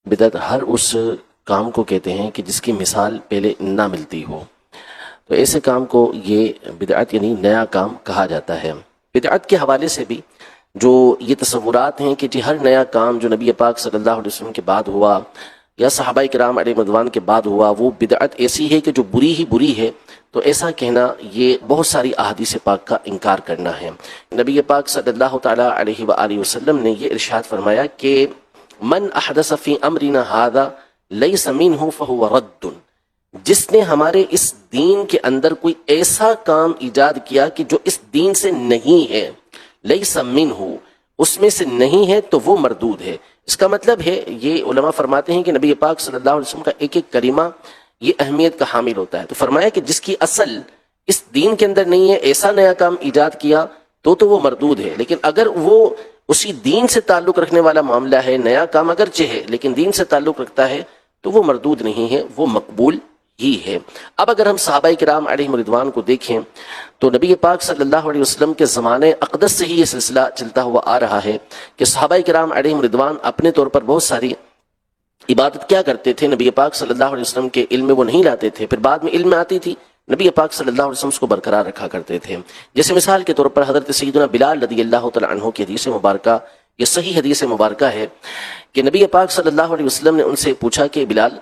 بدعت ہر اس کام کو کہتے ہیں کہ جس کی مثال پہلے نہ ملتی ہو، تو ایسے کام کو یہ بدعت یعنی نیا کام کہا جاتا ہے۔ بدعت کے حوالے سے بھی جو یہ تصورات ہیں کہ جی ہر نیا کام جو نبی پاک صلی اللہ علیہ وسلم کے بعد ہوا یا صحابہ کرام علیہ رضوان کے بعد ہوا، وہ بدعت ایسی ہے کہ جو بری ہی بری ہے، تو ایسا کہنا یہ بہت ساری احادیث پاک کا انکار کرنا ہے۔ نبی پاک صلی اللہ تعالیٰ علیہ وآلہ وسلم نے یہ ارشاد فرمایا کہ من احدث فی امرنا ھذا لیس منہ فہو رد، جس نے ہمارے اس دین کے اندر کوئی ایسا کام ایجاد کیا کہ جو اس دین سے نہیں ہے، لیس منہ، اس میں سے نہیں ہے، تو وہ مردود ہے۔ اس کا مطلب ہے، یہ علماء فرماتے ہیں کہ نبی پاک صلی اللہ علیہ وسلم کا ایک ایک کلمہ یہ اہمیت کا حامل ہوتا ہے۔ تو فرمایا کہ جس کی اصل اس دین کے اندر نہیں ہے، ایسا نیا کام ایجاد کیا تو وہ مردود ہے۔ لیکن اگر وہ اسی دین سے تعلق رکھنے والا معاملہ ہے، نیا کام اگرچہ ہے لیکن دین سے تعلق رکھتا ہے، تو وہ مردود نہیں ہے، وہ مقبول ہی ہے۔ اب اگر ہم صحابہ کرام علیہم رضوان کو دیکھیں تو نبی پاک صلی اللہ علیہ وسلم کے زمانے اقدس سے ہی یہ سلسلہ چلتا ہوا آ رہا ہے کہ صحابہ کرام علیہم رضوان اپنے طور پر بہت ساری عبادت کیا کرتے تھے، نبی پاک صلی اللہ علیہ وسلم کے علم میں وہ نہیں لاتے تھے، پھر بعد میں علم میں آتی تھی، نبی پاک صلی اللہ علیہ وسلم اس کو برقرار رکھا کرتے تھے۔ جیسے مثال کے طور پر حضرت سیدنا بلال رضی اللہ تعالیٰ عنہ کی حدیث مبارکہ، یہ صحیح حدیث مبارکہ ہے کہ نبی پاک صلی اللہ علیہ وسلم نے ان سے پوچھا کہ بلال،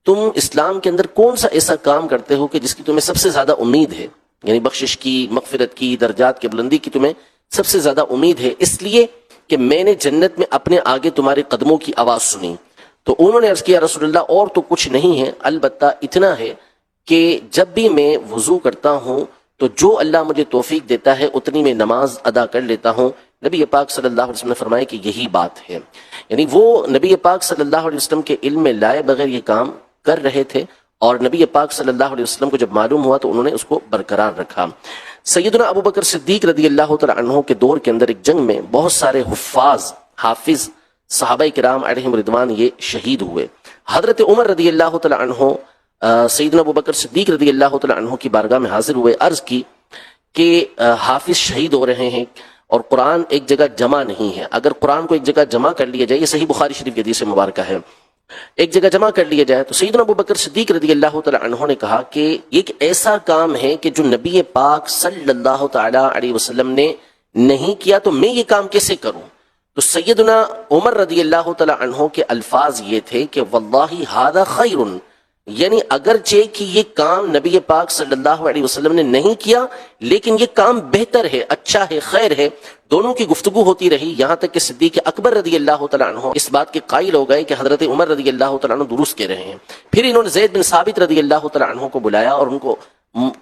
تم اسلام کے اندر کون سا ایسا کام کرتے ہو کہ جس کی تمہیں سب سے زیادہ امید ہے، یعنی بخشش کی، مغفرت کی، درجات کی بلندی کی تمہیں سب سے زیادہ امید ہے، اس لیے کہ میں نے جنت میں اپنے آگے تمہارے قدموں کی آواز سنی۔ تو انہوں نے عرض کیا رسول اللہ اور تو کچھ نہیں ہے، البتہ اتنا ہے کہ جب بھی میں وضو کرتا ہوں تو جو اللہ مجھے توفیق دیتا ہے اتنی میں نماز ادا کر لیتا ہوں۔ نبی پاک صلی اللہ علیہ وسلم نے فرمایا کہ یہی بات ہے، یعنی وہ نبی پاک صلی اللہ علیہ وسلم کے علم میں لائے بغیر یہ کام کر رہے تھے، اور نبی پاک صلی اللہ علیہ وسلم کو جب معلوم ہوا تو انہوں نے اس کو برقرار رکھا۔ سیدنا ابو بکر صدیق رضی اللہ تعالیٰ عنہ کے دور کے اندر ایک جنگ میں بہت سارے حافظ صحابہ کرام علیہم رضوان یہ شہید ہوئے۔ حضرت عمر رضی اللہ تعالیٰ عنہ سیدنا ابو بکر صدیق رضی اللہ تعالیٰ عنہ کی بارگاہ میں حاضر ہوئے، عرض کی کہ حافظ شہید ہو رہے ہیں اور قرآن ایک جگہ جمع نہیں ہے، اگر قرآن کو ایک جگہ جمع کر لیا جائے، یہ صحیح بخاری شریف کی حدیث مبارکہ ہے، ایک جگہ جمع کر لیا جائے، تو سیدنا ابو بکر صدیق رضی اللہ تعالیٰ عنہ نے کہا کہ یہ ایک ایسا کام ہے کہ جو نبی پاک صلی اللہ تعالیٰ علیہ وسلم نے نہیں کیا، تو میں یہ کام کیسے کروں؟ تو سیدنا عمر رضی اللہ تعالیٰ عنہ کے الفاظ یہ تھے کہ واللہ ھذا خیر، یعنی اگرچہ کہ یہ کام نبی پاک صلی اللہ علیہ وسلم نے نہیں کیا لیکن یہ کام بہتر ہے، اچھا ہے، خیر ہے۔ دونوں کی گفتگو ہوتی رہی، یہاں تک کہ صدیق اکبر رضی اللہ تعالیٰ عنہ اس بات کے قائل ہو گئے کہ حضرت عمر رضی اللہ تعالیٰ عنہ درست کہہ رہے ہیں۔ پھر انہوں نے زید بن ثابت رضی اللہ تعالیٰ عنہ کو بلایا اور ان کو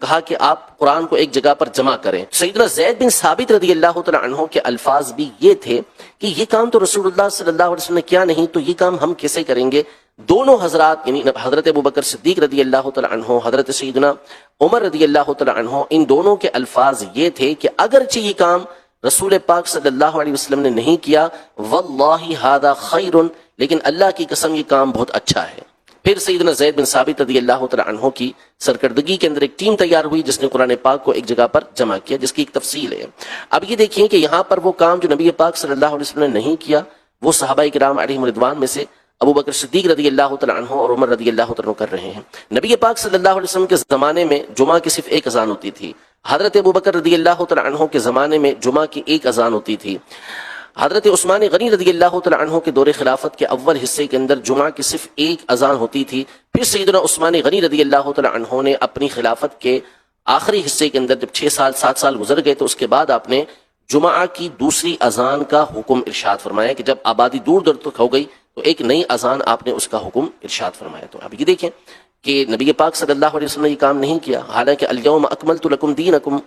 کہا کہ آپ قرآن کو ایک جگہ پر جمع کریں۔ سیدنا زید بن ثابت رضی اللہ تعالیٰ عنہ کے الفاظ بھی یہ تھے کہ یہ کام تو رسول اللہ صلی اللہ علیہ وسلم نے کیا نہیں، تو یہ کام ہم کیسے کریں گے؟ دونوں حضرات یعنی حضرت ابوبکر صدیق رضی اللہ تعالیٰ عنہ، حضرت سیدنا عمر رضی اللہ تعالیٰ عنہ، ان دونوں کے الفاظ یہ تھے کہ اگرچہ یہ کام رسول پاک صلی اللہ علیہ وسلم نے نہیں کیا، واللہ ھذا خیر، لیکن اللہ کی قسم یہ کام بہت اچھا ہے۔ پھر سیدنا زید بن ثابت رضی اللہ تعالیٰ عنہ کی سرکردگی کے اندر ایک ٹیم تیار ہوئی جس نے قرآن پاک کو ایک جگہ پر جمع کیا، جس کی ایک تفصیل ہے۔ اب یہ دیکھیں کہ یہاں پر وہ کام جو نبی پاک صلی اللہ علیہ وسلم نے نہیں کیا، وہ صحابہ کرام علیہم رضوان میں سے ابو بکر صدیق رضی اللہ تعالیٰ عنہ اور عمر رضی اللہ تعالیٰ عنہ کر رہے ہیں۔ نبی پاک صلی اللہ علیہ وسلم کے زمانے میں جمعہ کی صرف ایک اذان ہوتی تھی، حضرت ابو بکر رضی اللہ تعالیٰ عنہ کے زمانے میں جمعہ کی ایک اذان ہوتی تھی، حضرت عثمان غنی رضی اللہ تعالیٰ عنہ کے دور خلافت کے اول حصے کے اندر جمعہ کی صرف ایک اذان ہوتی تھی۔ پھر سیدنا عثمان غنی رضی اللہ تعالیٰ عنہ نے اپنی خلافت کے آخری حصے کے اندر جب 6 سال گزر گئے تو اس کے بعد آپ نے جمعہ کی دوسری اذان کا حکم ارشاد فرمایا کہ جب آبادی دور دور تک ہو گئی تو ایک نئی اذان آپ نے اس کا حکم ارشاد فرمایا۔ تو اب یہ دیکھیں کہ نبی پاک صلی اللہ علیہ وسلم نے یہ کام نہیں کیا، حالانکہ الیوم اکملت لکم دینکم،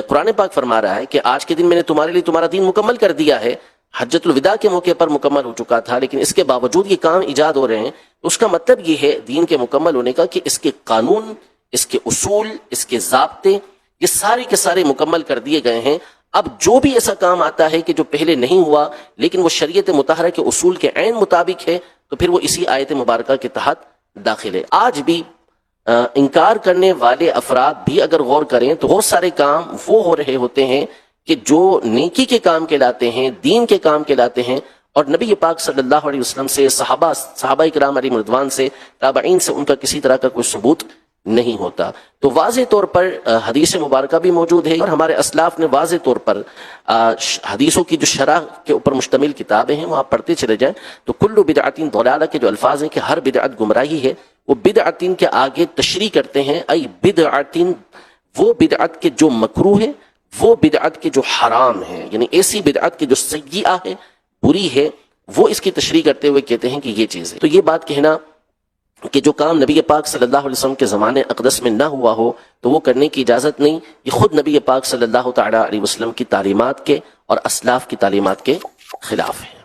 قرآن پاک فرما رہا ہے کہ آج کے دن میں نے تمہارے لیے تمہارا دین مکمل کر دیا ہے۔ حجۃ الوداع کے موقع پر مکمل ہو چکا تھا، لیکن اس کے باوجود یہ کام ایجاد ہو رہے ہیں، اس کا مطلب یہ ہے دین کے مکمل ہونے کا کہ اس کے قانون، اس کے اصول، اس کے ضابطے، یہ سارے کے سارے مکمل کر دیے گئے ہیں۔ اب جو بھی ایسا کام آتا ہے کہ جو پہلے نہیں ہوا لیکن وہ شریعت مطہرہ کے اصول کے عین مطابق ہے، تو پھر وہ اسی آیت مبارکہ کے تحت داخل ہے۔ آج بھی انکار کرنے والے افراد بھی اگر غور کریں تو بہت سارے کام وہ ہو رہے ہوتے ہیں کہ جو نیکی کے کام کہلاتے ہیں، دین کے کام کہلاتے ہیں، اور نبی پاک صلی اللہ علیہ وسلم سے، صحابہ کرام علیہم رضوان سے، تابعین سے ان کا کسی طرح کا کوئی ثبوت نہیں ہوتا۔ تو واضح طور پر حدیث مبارکہ بھی موجود ہے، اور ہمارے اسلاف نے واضح طور پر حدیثوں کی جو شرح کے اوپر مشتمل کتابیں ہیں وہ آپ پڑھتے چلے جائیں تو کل بدعت ضلالہ کے جو الفاظ ہیں کہ ہر بدعت گمراہی ہے، وہ بدعت کے آگے تشریح کرتے ہیں، ای بدعت، وہ بدعت کے جو مکروہ ہے، وہ بدعت کے جو حرام ہے، یعنی ایسی بدعت کے جو سیئہ ہے، بری ہے، وہ اس کی تشریح کرتے ہوئے کہتے ہیں کہ یہ چیز ہے۔ تو یہ بات کہنا کہ جو کام نبی پاک صلی اللہ علیہ وسلم کے زمانے اقدس میں نہ ہوا ہو تو وہ کرنے کی اجازت نہیں، یہ خود نبی پاک صلی اللہ تعالی علیہ وسلم کی تعلیمات کے اور اسلاف کی تعلیمات کے خلاف ہے۔